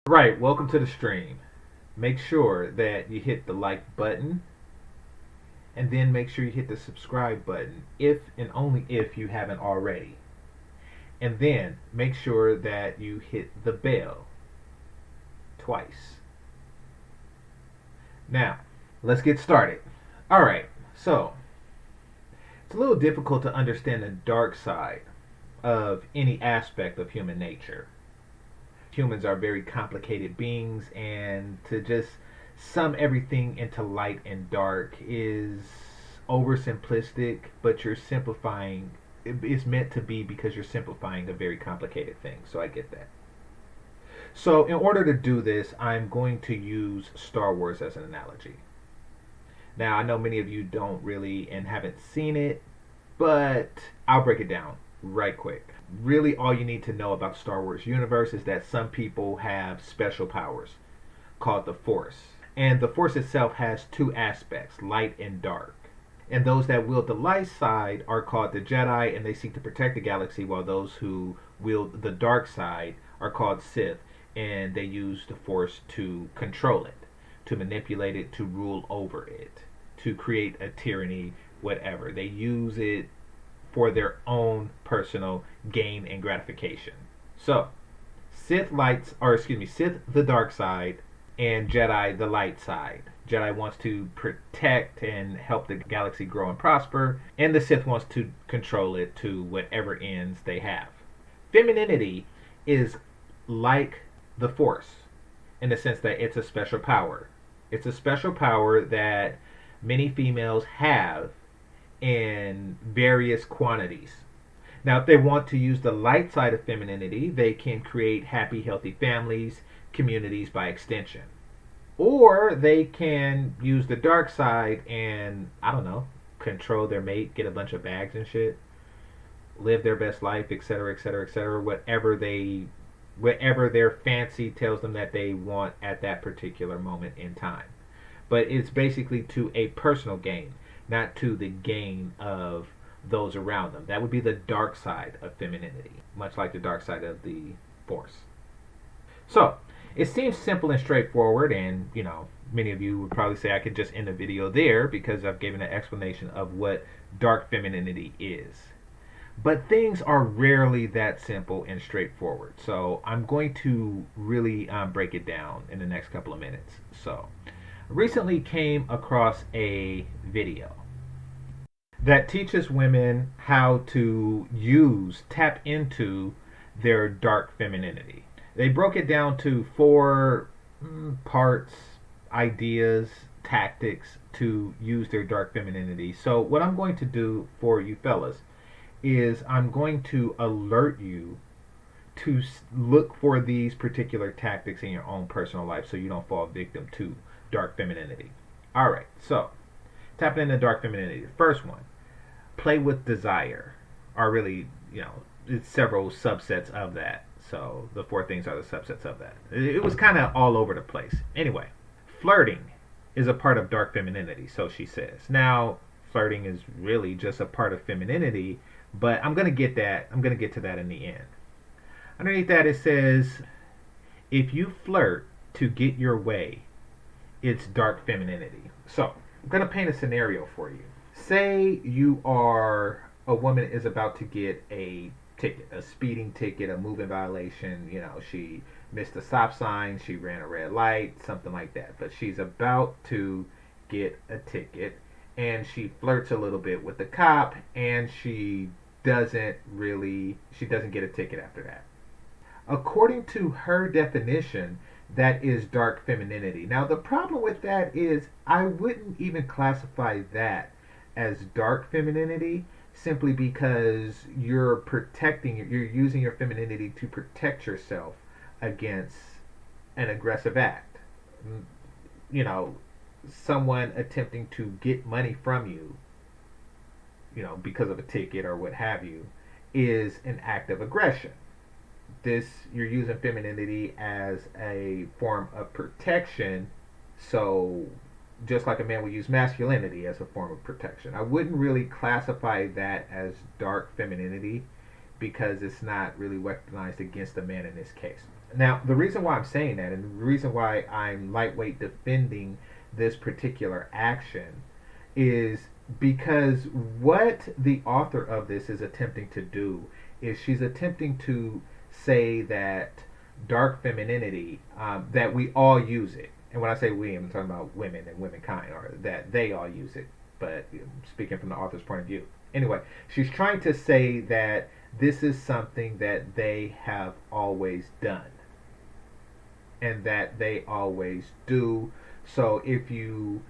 Right, welcome to the stream. Make sure that you hit the like button and then make sure you hit the subscribe button if and only if you haven't already. And then make sure that you hit the bell twice. Now, let's get started. Alright, so it's a little difficult to understand the dark side of any aspect of human nature. Humans are very complicated beings, and to just sum everything into light and dark is oversimplistic, but you're simplifying. It's meant to be because you're simplifying a very complicated thing, so I get that. So, in order to do this, I'm going to use Star Wars as an analogy. Now, I know many of you don't really and haven't seen it, but I'll break it down right quick. Really, all you need to know about the Star Wars universe is that some people have special powers called the Force. And the Force itself has two aspects, light and dark. And those that wield the light side are called the Jedi, and they seek to protect the galaxy, while those who wield the dark side are called Sith, and they use the Force to control it, to manipulate it, to rule over it, to create a tyranny, whatever. They use it for their own personal gain and gratification. So, Sith the dark side, and Jedi the light side. Jedi wants to protect and help the galaxy grow and prosper, and the Sith wants to control it to whatever ends they have. Femininity is like the Force in the sense that it's a special power. It's a special power that many females have in various quantities. Now, if they want to use the light side of femininity, they can create happy, healthy families, communities by extension. Or they can use the dark side and, I don't know, control their mate, get a bunch of bags and shit, live their best life, etc., etc., etc., whatever their fancy tells them that they want at that particular moment in time. But it's basically to a personal gain, not to the gain of those around them. That would be the dark side of femininity, much like the dark side of the Force. So, it seems simple and straightforward, and many of you would probably say I could just end the video there because I've given an explanation of what dark femininity is. But things are rarely that simple and straightforward. So I'm going to really break it down in the next couple of minutes. So, recently came across a video that teaches women how to tap into their dark femininity. They broke it down to four parts, ideas, tactics to use their dark femininity. So, what I'm going to do for you fellas is I'm going to alert you to look for these particular tactics in your own personal life so you don't fall victim to dark femininity. All right, so tapping into dark femininity. The first one, play with desire, are really, it's several subsets of that. So the four things are the subsets of that. It was kind of all over the place. Anyway, flirting is a part of dark femininity, so she says. Now, flirting is really just a part of femininity, but I'm gonna get to that in the end. Underneath that, it says, if you flirt to get your way, it's dark femininity. So, I'm going to paint a scenario for you. Say you are a woman is about to get a ticket, a speeding ticket, a moving violation. She missed a stop sign, she ran a red light, something like that. But she's about to get a ticket, and she flirts a little bit with the cop, and she doesn't get a ticket after that. According to her definition, that is dark femininity. Now, the problem with that is I wouldn't even classify that as dark femininity simply because you're using your femininity to protect yourself against an aggressive act. Someone attempting to get money from you, because of a ticket or what have you, is an act of aggression. You're using femininity as a form of protection, so just like a man would use masculinity as a form of protection. I wouldn't really classify that as dark femininity because it's not really weaponized against a man in this case. Now, the reason why I'm saying that, and the reason why I'm lightweight defending this particular action, is because what the author of this is attempting to do is she's attempting to say that dark femininity, that we all use it. And when I say we, I'm talking about women and womankind, or that they all use it. But speaking from the author's point of view. Anyway, she's trying to say that this is something that they have always done and that they always do. So if you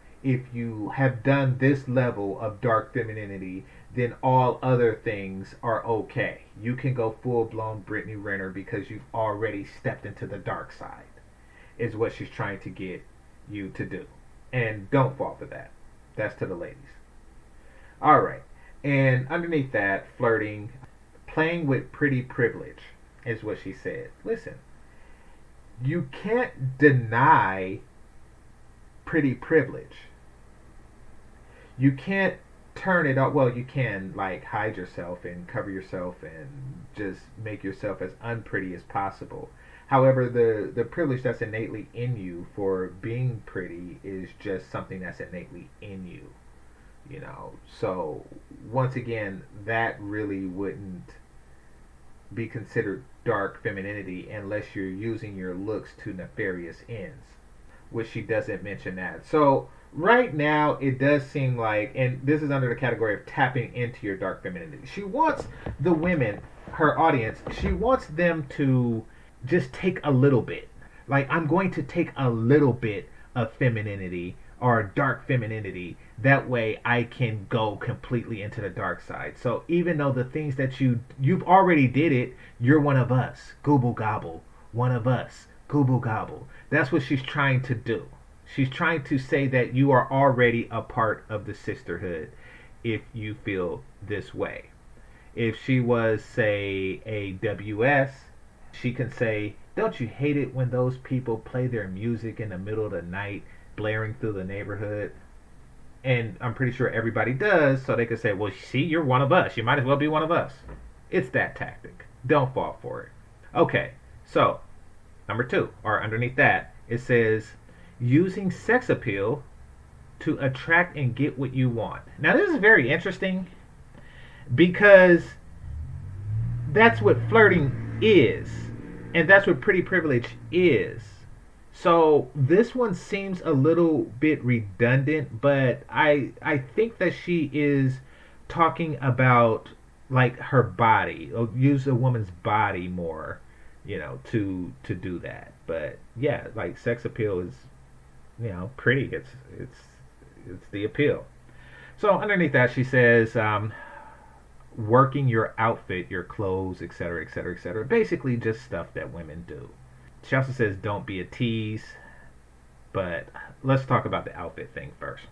have done this level of dark femininity, then all other things are okay. You can go full blown Brittany Renner because you've already stepped into the dark side. Is what she's trying to get you to do. And don't fall for that. That's to the ladies. All right. And underneath that, flirting, playing with pretty privilege is what she said. Listen, you can't deny pretty privilege. You can't turn it up. Well, you can like hide yourself and cover yourself and just make yourself as unpretty as possible. However, the privilege that's innately in you for being pretty is just something that's innately in you. So once again, that really wouldn't be considered dark femininity unless you're using your looks to nefarious ends, which she doesn't mention that. So right now it does seem like, and this is under the category of tapping into your dark femininity, she wants the women, her audience, she wants them to just take a little bit. Like, I'm going to take a little bit of femininity or dark femininity. That way I can go completely into the dark side. So even though the things that you've already did it, you're one of us. Gooble gobble. One of us. Gooble gobble. That's what she's trying to do. She's trying to say that you are already a part of the sisterhood if you feel this way. If she was, say, a WS, she can say, don't you hate it when those people play their music in the middle of the night, blaring through the neighborhood? And I'm pretty sure everybody does, so they could say, well, see, you're one of us. You might as well be one of us. It's that tactic. Don't fall for it. Okay, so number 2, or underneath that, it says using sex appeal to attract and get what you want. Now, this is very interesting because that's what flirting is, and that's what pretty privilege is. So this one seems a little bit redundant, but I think that she is talking about like her body, or use a woman's body more, to do that. But yeah, like sex appeal is, pretty. It's the appeal. So underneath that, she says, working your outfit, your clothes, etc., etc., etc. Basically, just stuff that women do. She also says, don't be a tease. But let's talk about the outfit thing first.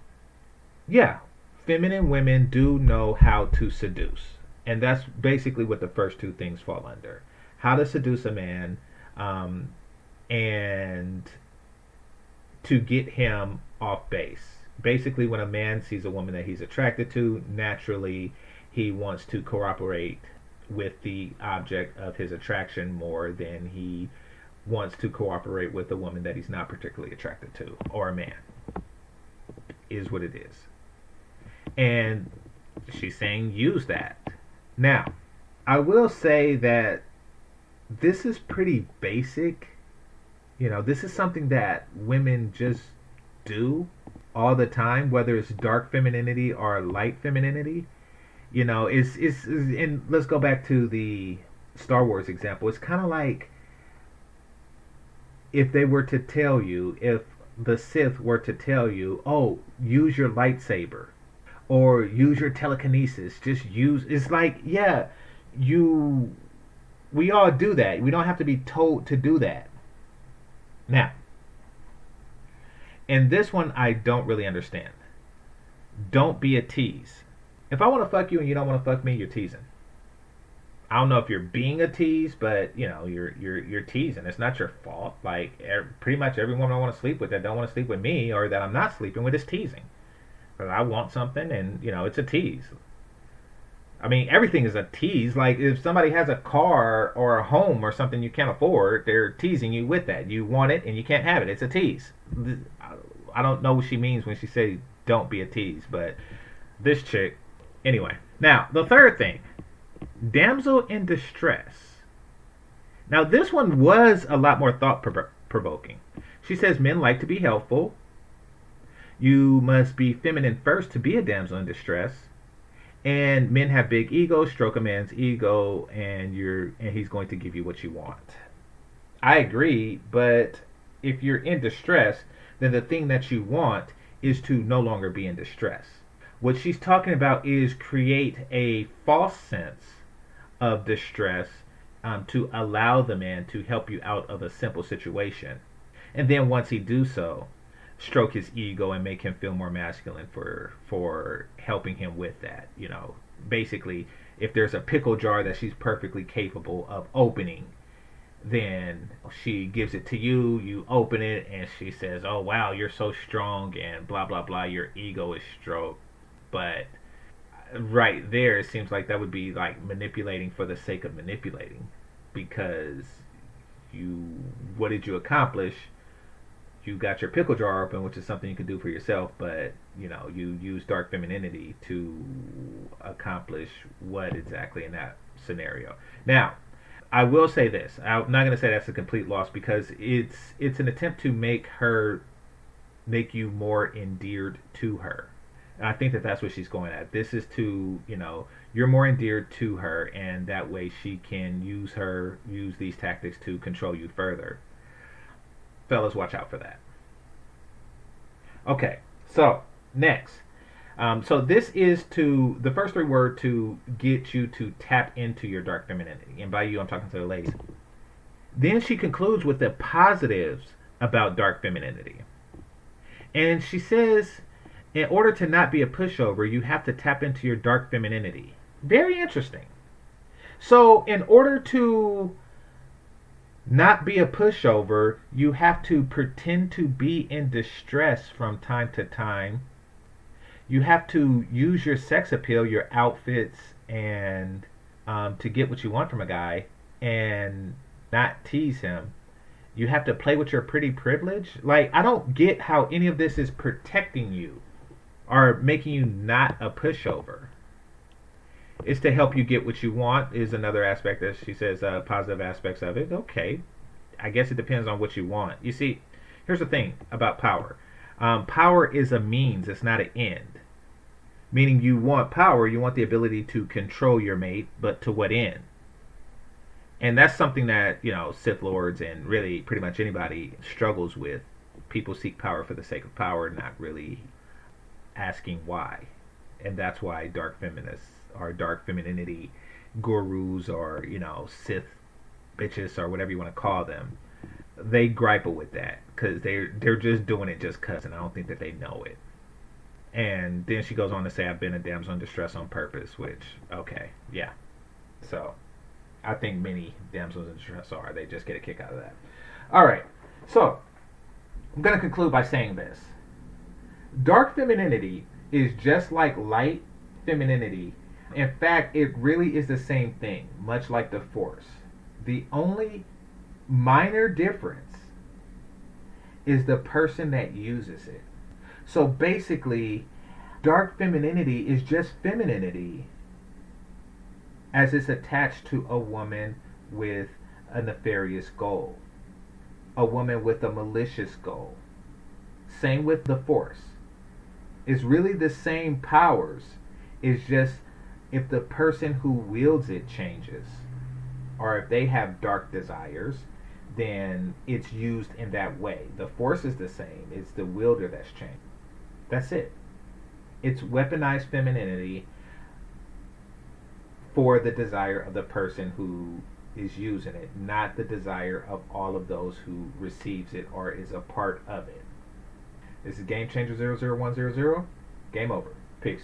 Yeah, feminine women do know how to seduce. And that's basically what the first 2 things fall under. How to seduce a man, and to get him off base. Basically, when a man sees a woman that he's attracted to, naturally he wants to cooperate with the object of his attraction more than he wants to cooperate with a woman that he's not particularly attracted to, or a man. Is what it is. And she's saying use that. Now, I will say that this is pretty basic. This is something that women just do all the time, whether it's dark femininity or light femininity. And let's go back to the Star Wars example. It's kind of like if the Sith were to tell you, oh, use your lightsaber or use your telekinesis. It's like, yeah, we all do that. We don't have to be told to do that. Now, in this one, I don't really understand. Don't be a tease. If I want to fuck you and you don't want to fuck me, you're teasing. I don't know if you're being a tease, but you're teasing. It's not your fault. Like pretty much every woman I want to sleep with that don't want to sleep with me or that I'm not sleeping with is teasing. Because I want something and it's a tease. I mean, everything is a tease. Like, if somebody has a car or a home or something you can't afford, they're teasing you with that. You want it and you can't have it. It's a tease. I don't know what she means when she says don't be a tease, but this chick. Anyway, now, the third thing, damsel in distress. Now, this one was a lot more thought provoking. She says men like to be helpful. You must be feminine first to be a damsel in distress. And men have big egos. Stroke a man's ego, and he's going to give you what you want. I agree, but if you're in distress, then the thing that you want is to no longer be in distress. What she's talking about is create a false sense of distress to allow the man to help you out of a simple situation. And then once he do so, stroke his ego and make him feel more masculine for helping him with that. You know, basically, if there's a pickle jar that she's perfectly capable of opening, then she gives it to you, you open it, and she says, oh wow, you're so strong, and blah blah blah, your ego is stroked. But right there, it seems like that would be like manipulating for the sake of manipulating, because what did you accomplish? You got your pickle jar open, which is something you can do for yourself, but you use dark femininity to accomplish what exactly in that scenario. Now, I will say this. I'm not going to say that's a complete loss, because it's an attempt to make you more endeared to her. And I think that's what she's going at. This is to, you're more endeared to her, and that way she can use these tactics to control you further. Fellas, watch out for that. Okay, so next. So this is the first three word to get you to tap into your dark femininity. And by you, I'm talking to the ladies. Then she concludes with the positives about dark femininity. And she says, in order to not be a pushover, you have to tap into your dark femininity. Very interesting. So in order to not be a pushover, you have to pretend to be in distress from time to time. You have to use your sex appeal, your outfits, and to get what you want from a guy and not tease him. You have to play with your pretty privilege. Like, I don't get how any of this is protecting you or making you not a pushover. It's to help you get what you want is another aspect that she says, positive aspects of it. Okay, I guess it depends on what you want. You see, here's the thing about power. Power is a means, it's not an end. Meaning you want power, you want the ability to control your mate, but to what end? And that's something that, Sith Lords and really pretty much anybody struggles with. People seek power for the sake of power, not really asking why. And that's why dark feminists or dark femininity gurus or, Sith bitches or whatever you want to call them, they gripe with that because they're just doing it just cuz, and I don't think that they know it. And then she goes on to say, I've been a damsel in distress on purpose, which, okay, yeah. So I think many damsels in distress are. They just get a kick out of that. All right. So I'm going to conclude by saying this. Dark femininity is just like light femininity. In fact, it really is the same thing, much like the Force. The only minor difference is the person that uses it. So basically, dark femininity is just femininity as it's attached to a woman with a nefarious goal, a woman with a malicious goal. Same with the Force. It's really the same powers. It's just if the person who wields it changes, or if they have dark desires, then it's used in that way. The Force is the same. It's the wielder that's changed. That's it. It's weaponized femininity for the desire of the person who is using it, not the desire of all of those who receives it or is a part of it. This is GameChanger 00100. Game over. Peace.